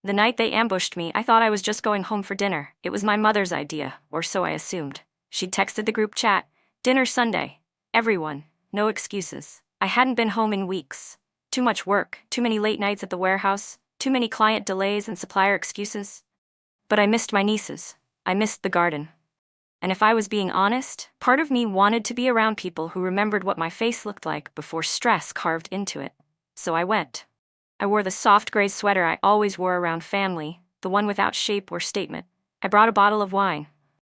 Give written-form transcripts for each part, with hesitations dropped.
The night they ambushed me, I thought I was just going home for dinner. It was my mother's idea, or so I assumed. She'd texted the group chat, "Dinner Sunday. Everyone. No excuses." I hadn't been home in weeks. Too much work, too many late nights at the warehouse, too many client delays and supplier excuses. But I missed my nieces. I missed the garden. And if I was being honest, part of me wanted to be around people who remembered what my face looked like before stress carved into it. So I went. I wore the soft gray sweater I always wore around family, the one without shape or statement. I brought a bottle of wine.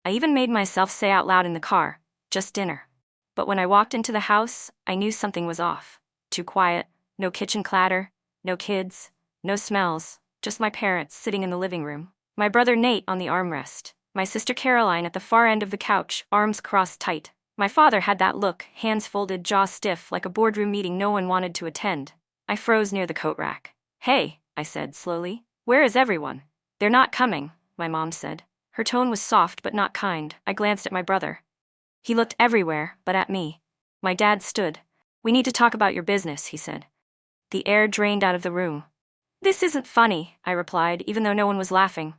I even made myself say out loud in the car, "Just dinner." But when I walked into the house, I knew something was off. Too quiet, no kitchen clatter, no kids, no smells, just my parents sitting in the living room, my brother Nate on the armrest, my sister Caroline at the far end of the couch, arms crossed tight. My father had that look, hands folded, jaw stiff, like a boardroom meeting no one wanted to attend. I froze near the coat rack. "Hey," I said slowly, "where is everyone?" "They're not coming," my mom said. Her tone was soft but not kind. I glanced at my brother. He looked everywhere, but at me. My dad stood. "We need to talk about your business," he said. The air drained out of the room. "This isn't funny," I replied, even though no one was laughing.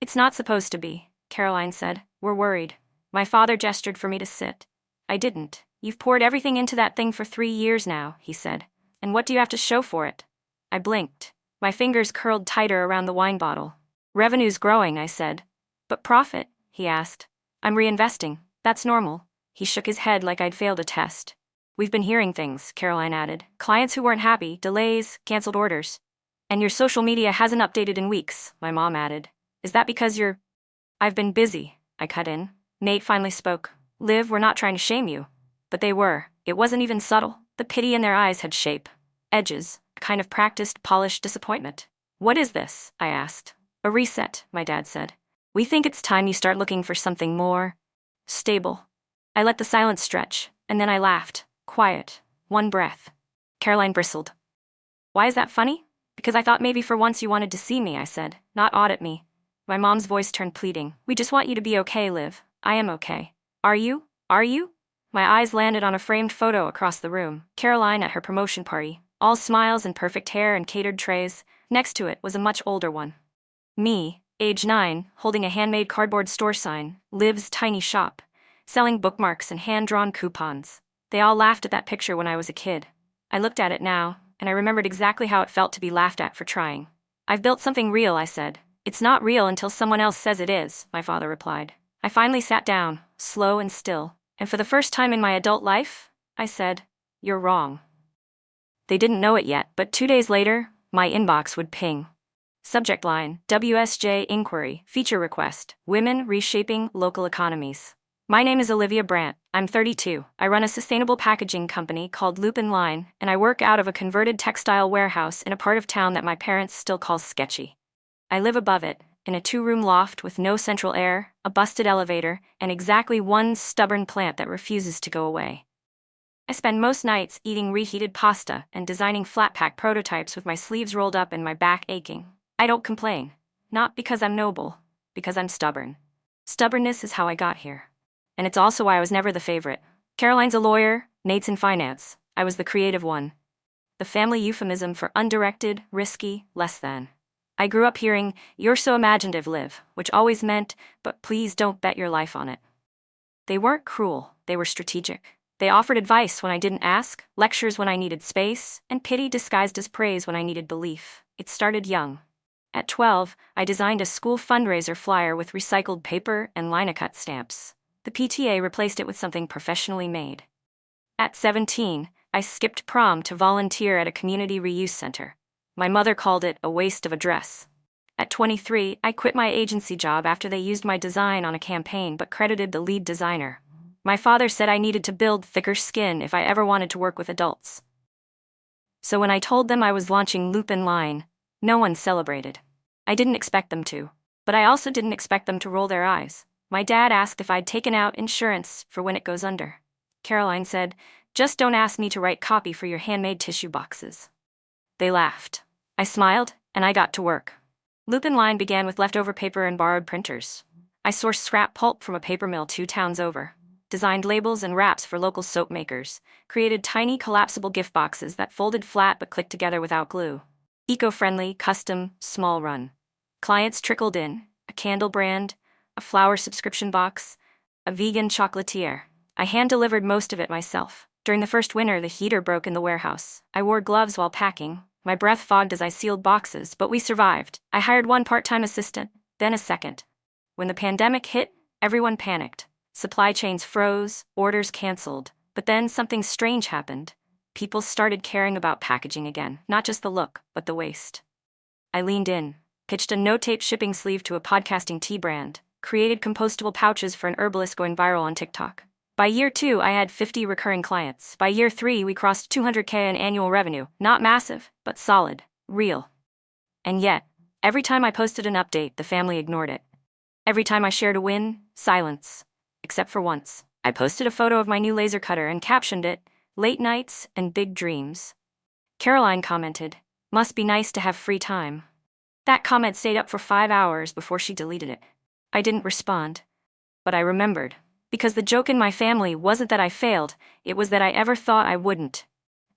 "It's not supposed to be," Caroline said. "We're worried." My father gestured for me to sit. I didn't. "You've poured everything into that thing for 3 years now," he said. "And what do you have to show for it?" I blinked. My fingers curled tighter around the wine bottle. "Revenue's growing," I said. "But profit?" he asked. "I'm reinvesting. That's normal." He shook his head like I'd failed a test. "We've been hearing things," Caroline added. "Clients who weren't happy, delays, canceled orders. And your social media hasn't updated in weeks," my mom added. "Is that because you're—" "I've been busy," I cut in. Nate finally spoke. "Liv, we're not trying to shame you." But they were. It wasn't even subtle. The pity in their eyes had shape. Edges. A kind of practiced, polished disappointment. "What is this?" I asked. "A reset," my dad said. "We think it's time you start looking for something more stable." I let the silence stretch, and then I laughed. Quiet. One breath. Caroline bristled. "Why is that funny?" "Because I thought maybe for once you wanted to see me," I said, "not audit me." My mom's voice turned pleading. "We just want you to be okay, Liv. I am okay." "Are you? Are you?" My eyes landed on a framed photo across the room. Caroline at her promotion party. All smiles and perfect hair and catered trays. Next to it was a much older one. Me, age 9, holding a handmade cardboard store sign, Liv's tiny shop, selling bookmarks and hand-drawn coupons. They all laughed at that picture when I was a kid. I looked at it now, and I remembered exactly how it felt to be laughed at for trying. "I've built something real," I said. "It's not real until someone else says it is," my father replied. I finally sat down, slow and still, and for the first time in my adult life, I said, "You're wrong." They didn't know it yet, but 2 days later, my inbox would ping. Subject line, WSJ Inquiry, Feature Request, Women Reshaping Local Economies. My name is Olivia Brandt. I'm 32. I run a sustainable packaging company called Lupin Line, and I work out of a converted textile warehouse in a part of town that my parents still call sketchy. I live above it, in a 2-room loft with no central air, a busted elevator, and exactly one stubborn plant that refuses to go away. I spend most nights eating reheated pasta and designing flat-pack prototypes with my sleeves rolled up and my back aching. I don't complain. Not because I'm noble, because I'm stubborn. Stubbornness is how I got here. And it's also why I was never the favorite. Caroline's a lawyer, Nate's in finance. I was the creative one. The family euphemism for undirected, risky, less than. I grew up hearing, "You're so imaginative, Liv," which always meant, "But please don't bet your life on it." They weren't cruel, they were strategic. They offered advice when I didn't ask, lectures when I needed space, and pity disguised as praise when I needed belief. It started young. At 12, I designed a school fundraiser flyer with recycled paper and Linocut stamps. The PTA replaced it with something professionally made. At 17, I skipped prom to volunteer at a community reuse center. My mother called it a waste of a dress. At 23, I quit my agency job after they used my design on a campaign but credited the lead designer. My father said I needed to build thicker skin if I ever wanted to work with adults. So when I told them I was launching Lupin Line, no one celebrated. I didn't expect them to, but I also didn't expect them to roll their eyes. My dad asked if I'd taken out insurance for when it goes under. Caroline said, "Just don't ask me to write copy for your handmade tissue boxes." They laughed. I smiled, and I got to work. Lupin Line began with leftover paper and borrowed printers. I sourced scrap pulp from a paper mill 2 towns over, designed labels and wraps for local soap makers, created tiny collapsible gift boxes that folded flat but clicked together without glue. Eco-friendly, custom, small run. Clients trickled in, a candle brand, a flower subscription box, a vegan chocolatier. I hand-delivered most of it myself. During the first winter, the heater broke in the warehouse. I wore gloves while packing. My breath fogged as I sealed boxes, but we survived. I hired one part-time assistant, then a second. When the pandemic hit, everyone panicked. Supply chains froze, orders canceled. But then something strange happened. People started caring about packaging again, not just the look, but the waste. I leaned in, pitched a no-tape shipping sleeve to a podcasting tea brand, created compostable pouches for an herbalist going viral on TikTok. By year 2, I had 50 recurring clients. By year 3, we crossed $200K in annual revenue. Not massive, but solid, real. And yet, every time I posted an update, the family ignored it. Every time I shared a win, silence. Except for once. I posted a photo of my new laser cutter and captioned it, "Late nights and big dreams." Caroline commented, "Must be nice to have free time." That comment stayed up for 5 hours before she deleted it. I didn't respond, but I remembered. Because the joke in my family wasn't that I failed, it was that I ever thought I wouldn't.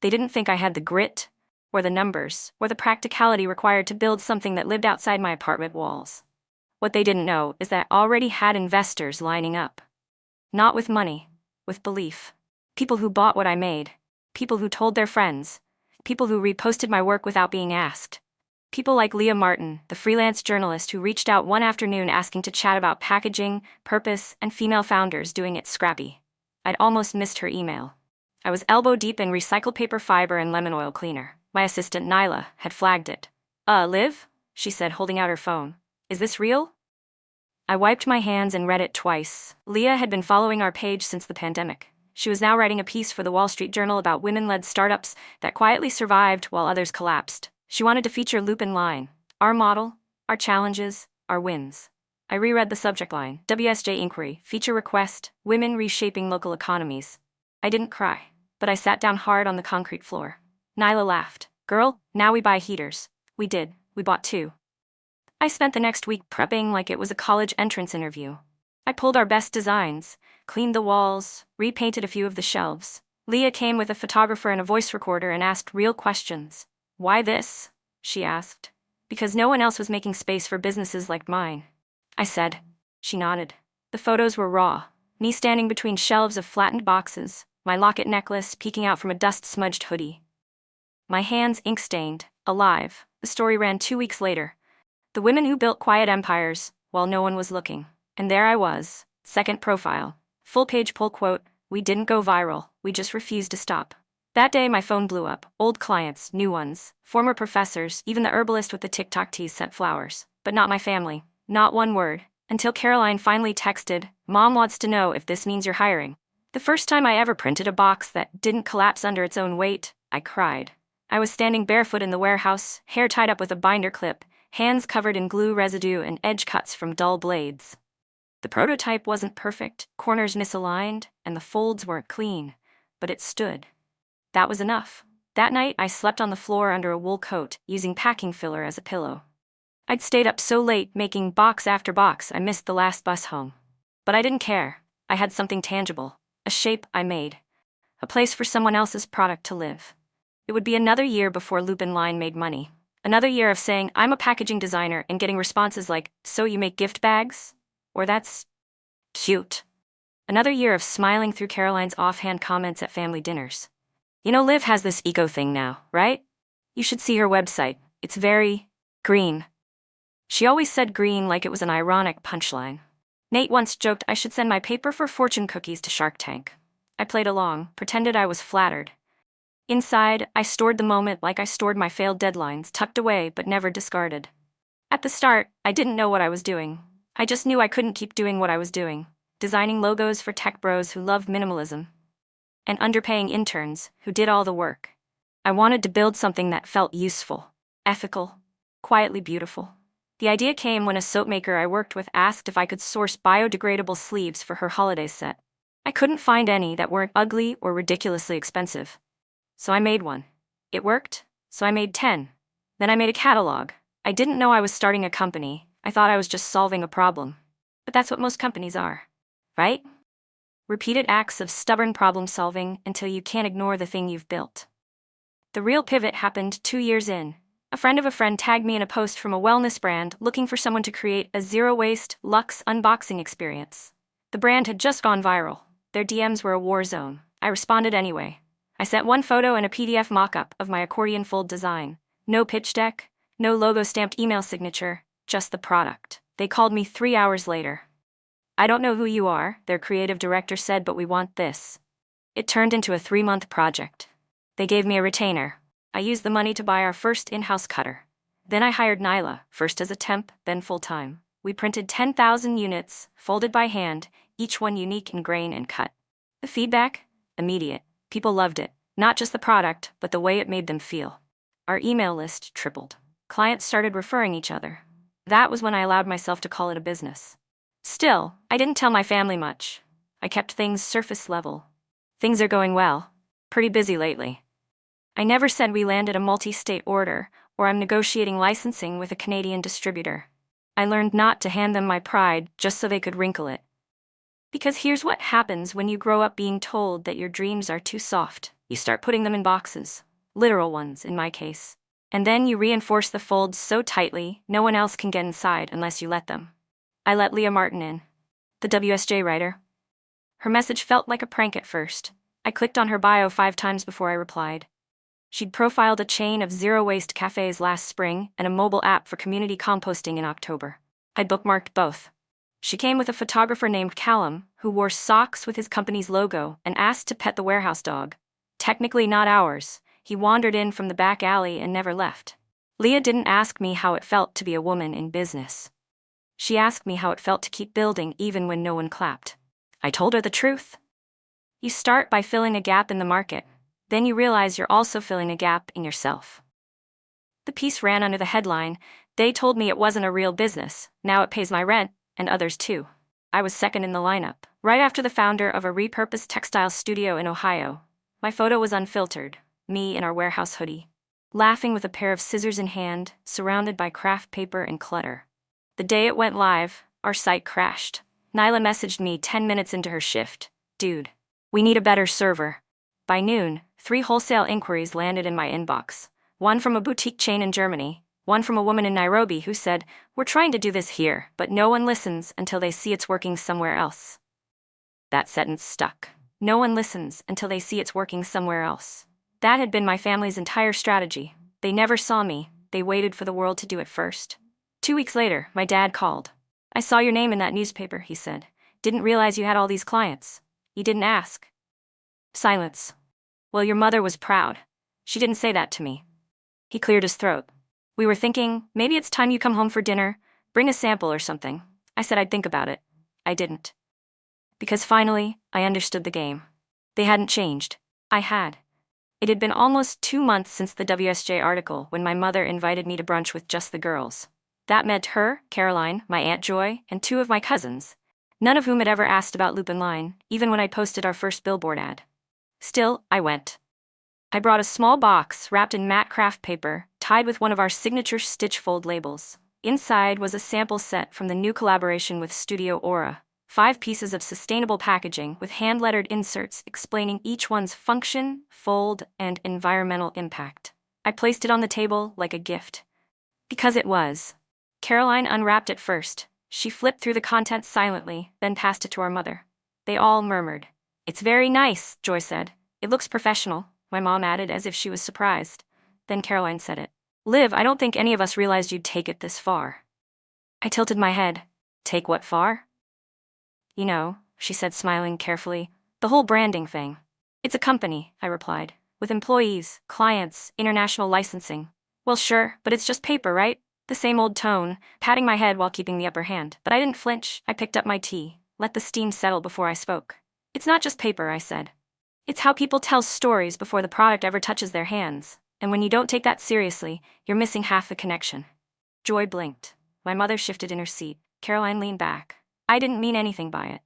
They didn't think I had the grit, or the numbers, or the practicality required to build something that lived outside my apartment walls. What they didn't know is that I already had investors lining up. Not with money, with belief. People who bought what I made. People who told their friends. People who reposted my work without being asked. People like Leah Martin, the freelance journalist who reached out one afternoon asking to chat about packaging, purpose, and female founders doing it scrappy. I'd almost missed her email. I was elbow deep in recycled paper fiber and lemon oil cleaner. My assistant Nyla had flagged it. Liv?" she said, holding out her phone. "Is this real?" I wiped my hands and read it twice. Leah had been following our page since the pandemic. She was now writing a piece for the Wall Street Journal about women-led startups that quietly survived while others collapsed. She wanted to feature Lupin line, our model, our challenges, our wins. I reread the subject line, WSJ inquiry, feature request, women reshaping local economies. I didn't cry, but I sat down hard on the concrete floor. Nyla laughed. "Girl, now we buy heaters." We did. We bought 2. I spent the next week prepping like it was a college entrance interview. I pulled our best designs, cleaned the walls, repainted a few of the shelves. Leah came with a photographer and a voice recorder and asked real questions. "Why this?" she asked. "Because no one else was making space for businesses like mine," I said. She nodded. The photos were raw. Me standing between shelves of flattened boxes, my locket necklace peeking out from a dust-smudged hoodie. My hands ink-stained, alive. The story ran 2 weeks later. The women who built quiet empires, while no one was looking. And there I was, second profile. Full-page pull quote, "We didn't go viral, we just refused to stop." That day my phone blew up. Old clients, new ones, former professors, even the herbalist with the TikTok teas sent flowers. But not my family. Not one word. Until Caroline finally texted, "Mom wants to know if this means you're hiring." The first time I ever printed a box that didn't collapse under its own weight, I cried. I was standing barefoot in the warehouse, hair tied up with a binder clip, hands covered in glue residue and edge cuts from dull blades. The prototype wasn't perfect, corners misaligned, and the folds weren't clean, but it stood. That was enough. That night, I slept on the floor under a wool coat, using packing filler as a pillow. I'd stayed up so late, making box after box, I missed the last bus home. But I didn't care. I had something tangible, a shape I made, a place for someone else's product to live. It would be another year before Lupin Line made money. Another year of saying, "I'm a packaging designer," and getting responses like, "So you make gift bags?" Or "That's cute." Another year of smiling through Caroline's offhand comments at family dinners. "You know, Liv has this eco thing now, right? You should see her website. It's very green." She always said green like it was an ironic punchline. Nate once joked I should send my paper for fortune cookies to Shark Tank. I played along, pretended I was flattered. Inside, I stored the moment like I stored my failed deadlines, tucked away but never discarded. At the start, I didn't know what I was doing. I just knew I couldn't keep doing what I was doing, designing logos for tech bros who loved minimalism, and underpaying interns who did all the work. I wanted to build something that felt useful, ethical, quietly beautiful. The idea came when a soap maker I worked with asked if I could source biodegradable sleeves for her holiday set. I couldn't find any that weren't ugly or ridiculously expensive. So I made one. It worked, so I made 10. Then I made a catalog. I didn't know I was starting a company. I thought I was just solving a problem. But that's what most companies are, right? Repeated acts of stubborn problem solving until you can't ignore the thing you've built. The real pivot happened 2 years in. A friend of a friend tagged me in a post from a wellness brand looking for someone to create a zero-waste, luxe unboxing experience. The brand had just gone viral. Their DMs were a war zone. I responded anyway. I sent one photo and a PDF mock-up of my accordion fold design. No pitch deck, no logo-stamped email signature, just the product. They called me 3 hours later. "I don't know who you are," their creative director said, "but we want this." It turned into a 3-month project. They gave me a retainer. I used the money to buy our first in-house cutter. Then I hired Nyla, first as a temp, then full-time. We printed 10,000 units, folded by hand, each one unique in grain and cut. The feedback? Immediate. People loved it, not just the product, but the way it made them feel. Our email list tripled. Clients started referring each other. That was when I allowed myself to call it a business. Still, I didn't tell my family much. I kept things surface level. Things are going well. Pretty busy lately. I never said we landed a multi-state order, or I'm negotiating licensing with a Canadian distributor. I learned not to hand them my pride just so they could wrinkle it. Because here's what happens when you grow up being told that your dreams are too soft. You start putting them in boxes. Literal ones, in my case. And then you reinforce the folds so tightly, no one else can get inside unless you let them. I let Leah Martin in, the WSJ writer. Her message felt like a prank at first. I clicked on her bio 5 times before I replied. She'd profiled a chain of zero-waste cafes last spring and a mobile app for community composting in October. I'd bookmarked both. She came with a photographer named Callum, who wore socks with his company's logo and asked to pet the warehouse dog. Technically not ours. He wandered in from the back alley and never left. Leah didn't ask me how it felt to be a woman in business. She asked me how it felt to keep building even when no one clapped. I told her the truth. You start by filling a gap in the market. Then you realize you're also filling a gap in yourself. The piece ran under the headline, "They told me it wasn't a real business, now it pays my rent, and others too." I was second in the lineup, right after the founder of a repurposed textile studio in Ohio. My photo was unfiltered, me in our warehouse hoodie, laughing with a pair of scissors in hand, surrounded by craft paper and clutter. The day it went live, our site crashed. Nyla messaged me 10 minutes into her shift. "Dude, we need a better server." By noon, 3 wholesale inquiries landed in my inbox. One from a boutique chain in Germany, one from a woman in Nairobi who said, "We're trying to do this here, but no one listens until they see it's working somewhere else." That sentence stuck. No one listens until they see it's working somewhere else. That had been my family's entire strategy. They never saw me, they waited for the world to do it first. 2 weeks later, my dad called. "I saw your name in that newspaper," he said. "Didn't realize you had all these clients. You didn't ask." Silence. "Well, your mother was proud. She didn't say that to me." He cleared his throat. "We were thinking, maybe it's time you come home for dinner, bring a sample or something." I said I'd think about it. I didn't. Because finally, I understood the game. They hadn't changed. I had. It had been almost 2 months since the WSJ article when my mother invited me to brunch with just the girls. That meant her, Caroline, my Aunt Joy, and 2 of my cousins, none of whom had ever asked about Lupin Line, even when I posted our first billboard ad. Still, I went. I brought a small box wrapped in matte craft paper, tied with one of our signature stitch fold labels. Inside was a sample set from the new collaboration with Studio Aura, 5 pieces of sustainable packaging with hand-lettered inserts explaining each one's function, fold, and environmental impact. I placed it on the table like a gift. Because it was. Caroline unwrapped it first. She flipped through the contents silently, then passed it to our mother. They all murmured. "It's very nice," Joy said. "It looks professional," my mom added as if she was surprised. Then Caroline said it. "Liv, I don't think any of us realized you'd take it this far." I tilted my head. "Take what far?" "You know," she said, smiling carefully, "the whole branding thing." "It's a company," I replied, "with employees, clients, international licensing." "Well, sure, but it's just paper, right?" The same old tone, patting my head while keeping the upper hand. But I didn't flinch. I picked up my tea, let the steam settle before I spoke. "It's not just paper," I said. "It's how people tell stories before the product ever touches their hands. And when you don't take that seriously, you're missing half the connection." Joy blinked. My mother shifted in her seat. Caroline leaned back. "I didn't mean anything by it."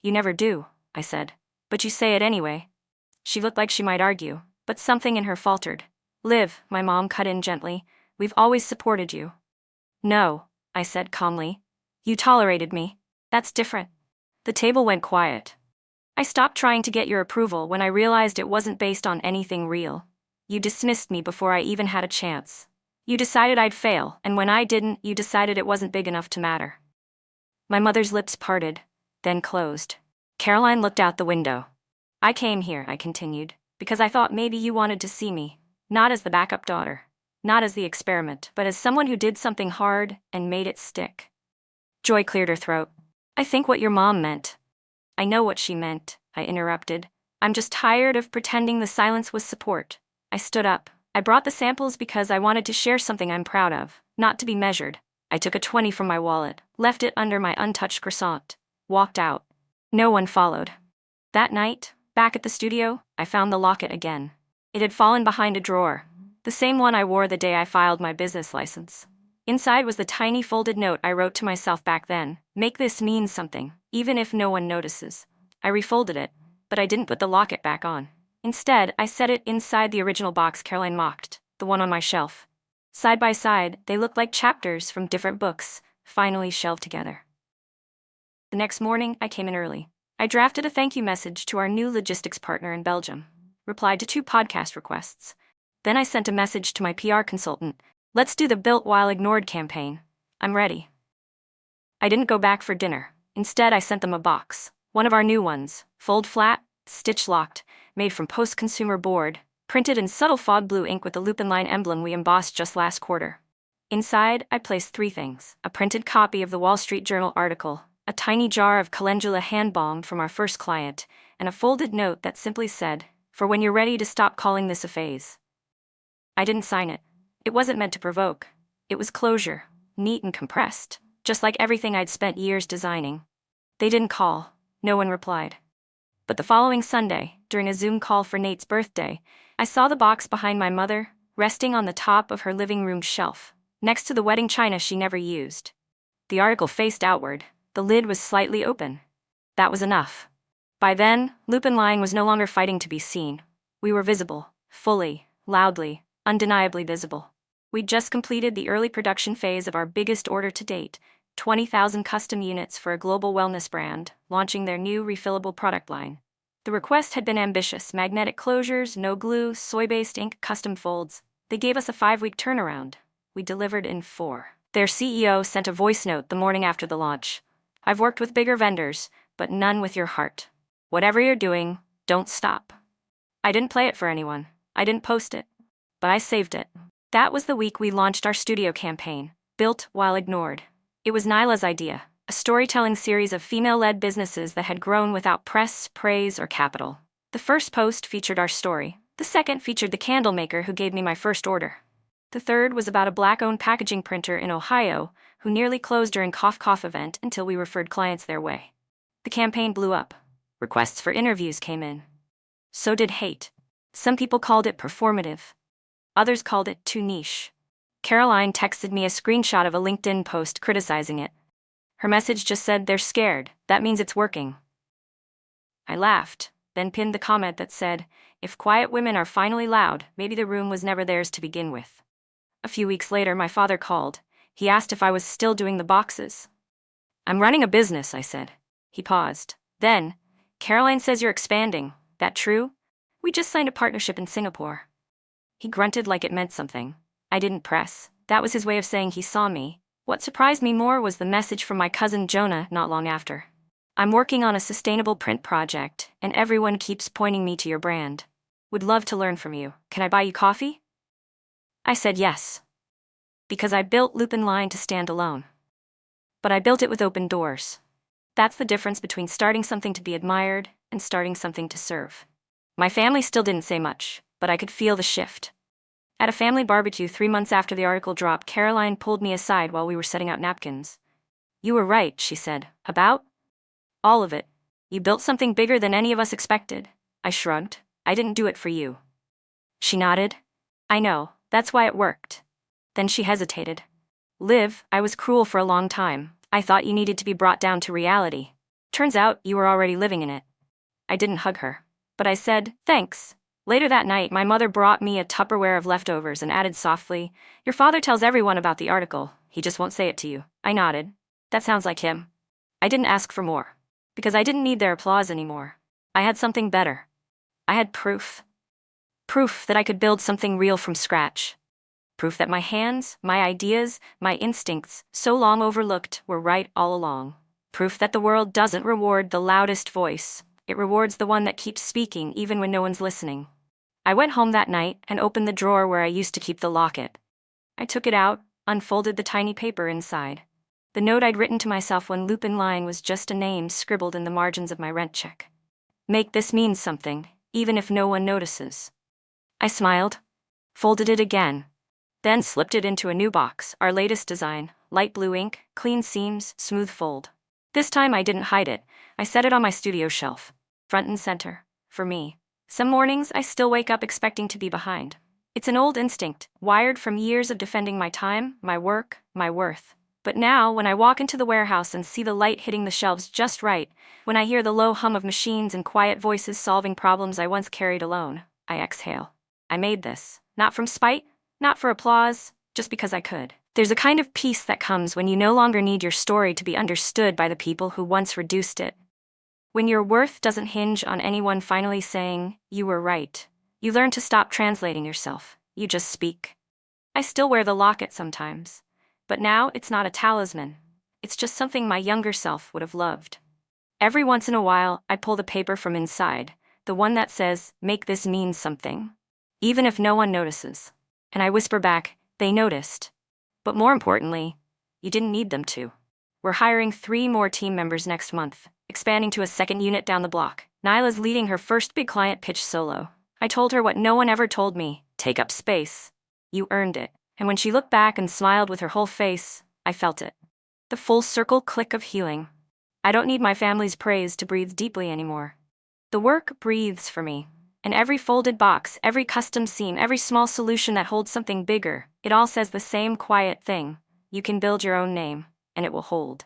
"You never do," I said. "But you say it anyway." She looked like she might argue, but something in her faltered. "Liv," my mom cut in gently, "we've always supported you." "No," I said calmly. "You tolerated me. That's different." The table went quiet. "I stopped trying to get your approval when I realized it wasn't based on anything real. You dismissed me before I even had a chance. You decided I'd fail, and when I didn't, you decided it wasn't big enough to matter. My mother's lips parted, then closed. Caroline looked out the window. I came here, I continued, because I thought maybe you wanted to see me, not as the backup daughter, not as the experiment, but as someone who did something hard and made it stick. Joy cleared her throat. I think what your mom meant. I know what she meant, I interrupted. I'm just tired of pretending the silence was support. I stood up. I brought the samples because I wanted to share something I'm proud of, not to be measured. I took a 20 from my wallet, left it under my untouched croissant, walked out. No one followed. That night, back at the studio, I found the locket again. It had fallen behind a drawer, the same one I wore the day I filed my business license. Inside was the tiny folded note I wrote to myself back then. Make this mean something, even if no one notices. I refolded it, but I didn't put the locket back on. Instead, I set it inside the original box Caroline mocked, the one on my shelf. Side by side, they looked like chapters from different books, finally shelved together. The next morning, I came in early. I drafted a thank you message to our new logistics partner in Belgium, replied to 2 podcast requests. Then I sent a message to my PR consultant. Let's do the Built While Ignored campaign. I'm ready. I didn't go back for dinner. Instead, I sent them a box, one of our new ones, fold flat, stitch locked, made from post-consumer board, printed in subtle fog blue ink with the lupin line emblem we embossed just last quarter. Inside, I placed 3 things: a printed copy of the Wall Street Journal article, a tiny jar of calendula hand-balmed from our first client, and a folded note that simply said, "For when you're ready to stop calling this a phase." I didn't sign it. It wasn't meant to provoke. It was closure, neat and compressed, just like everything I'd spent years designing. They didn't call. No one replied. But the following Sunday, during a Zoom call for Nate's birthday, I saw the box behind my mother, resting on the top of her living room shelf, next to the wedding china she never used. The article faced outward. The lid was slightly open. That was enough. By then, Lupin Line was no longer fighting to be seen. We were visible, fully, loudly, undeniably visible. We'd just completed the early production phase of our biggest order to date, 20,000 custom units for a global wellness brand, launching their new refillable product line. The request had been ambitious: magnetic closures, no glue, soy-based ink, custom folds. They gave us a 5-week turnaround. We delivered in 4. Their CEO sent a voice note the morning after the launch. I've worked with bigger vendors, but none with your heart. Whatever you're doing, don't stop. I didn't play it for anyone. I didn't post it. But I saved it. That was the week we launched our studio campaign, Built While Ignored. It was Nyla's idea, a storytelling series of female-led businesses that had grown without press, praise, or capital. The first post featured our story. The second featured the candle maker who gave me my first order. The third was about a Black-owned packaging printer in Ohio who nearly closed during cough event until we referred clients their way. The campaign blew up. Requests for interviews came in. So did hate. Some people called it performative. Others called it too niche. Caroline texted me a screenshot of a LinkedIn post criticizing it. Her message just said, "They're scared. That means it's working." I laughed, then pinned the comment that said, "If quiet women are finally loud, maybe the room was never theirs to begin with." A few weeks later, my father called. He asked if I was still doing the boxes. "I'm running a business," I said. He paused. Then, "Caroline says you're expanding. That true? We just signed a partnership in Singapore." He grunted like it meant something. I didn't press. That was his way of saying he saw me. What surprised me more was the message from my cousin Jonah not long after. "I'm working on a sustainable print project, and everyone keeps pointing me to your brand. Would love to learn from you. Can I buy you coffee?" I said yes. Because I built Lupin Line to stand alone. But I built it with open doors. That's the difference between starting something to be admired and starting something to serve. My family still didn't say much, but I could feel the shift. At a family barbecue 3 months after the article dropped, Caroline pulled me aside while we were setting out napkins. "You were right," she said. "About all of it. You built something bigger than any of us expected." I shrugged. "I didn't do it for you." She nodded. "I know, that's why it worked." Then she hesitated. "Liv, I was cruel for a long time. I thought you needed to be brought down to reality. Turns out you were already living in it." I didn't hug her, but I said, "Thanks." Later that night, my mother brought me a Tupperware of leftovers and added softly, "Your father tells everyone about the article. He just won't say it to you." I nodded. That sounds like him. I didn't ask for more, because I didn't need their applause anymore. I had something better. I had proof. Proof that I could build something real from scratch. Proof that my hands, my ideas, my instincts, so long overlooked, were right all along. Proof that the world doesn't reward the loudest voice. It rewards the one that keeps speaking even when no one's listening. I went home that night and opened the drawer where I used to keep the locket. I took it out, unfolded the tiny paper inside. The note I'd written to myself when Lupin line was just a name scribbled in the margins of my rent check. Make this mean something, even if no one notices. I smiled, folded it again, then slipped it into a new box, our latest design, light blue ink, clean seams, smooth fold. This time I didn't hide it. I set it on my studio shelf, front and center, for me. Some mornings I still wake up expecting to be behind. It's an old instinct, wired from years of defending my time, my work, my worth. But now, when I walk into the warehouse and see the light hitting the shelves just right, when I hear the low hum of machines and quiet voices solving problems I once carried alone, I exhale. I made this, not from spite, not for applause, just because I could. There's a kind of peace that comes when you no longer need your story to be understood by the people who once reduced it. When your worth doesn't hinge on anyone finally saying, "You were right," you learn to stop translating yourself. You just speak. I still wear the locket sometimes. But now it's not a talisman. It's just something my younger self would have loved. Every once in a while, I pull the paper from inside, the one that says, "Make this mean something." Even if no one notices. And I whisper back, "They noticed." But more importantly, you didn't need them to. We're hiring 3 more team members next month, expanding to a second unit down the block. Nyla's leading her first big client pitch solo. I told her what no one ever told me: take up space. You earned it. And when she looked back and smiled with her whole face, I felt it. The full circle click of healing. I don't need my family's praise to breathe deeply anymore. The work breathes for me. And every folded box, every custom seam, every small solution that holds something bigger, it all says the same quiet thing: you can build your own name, and it will hold.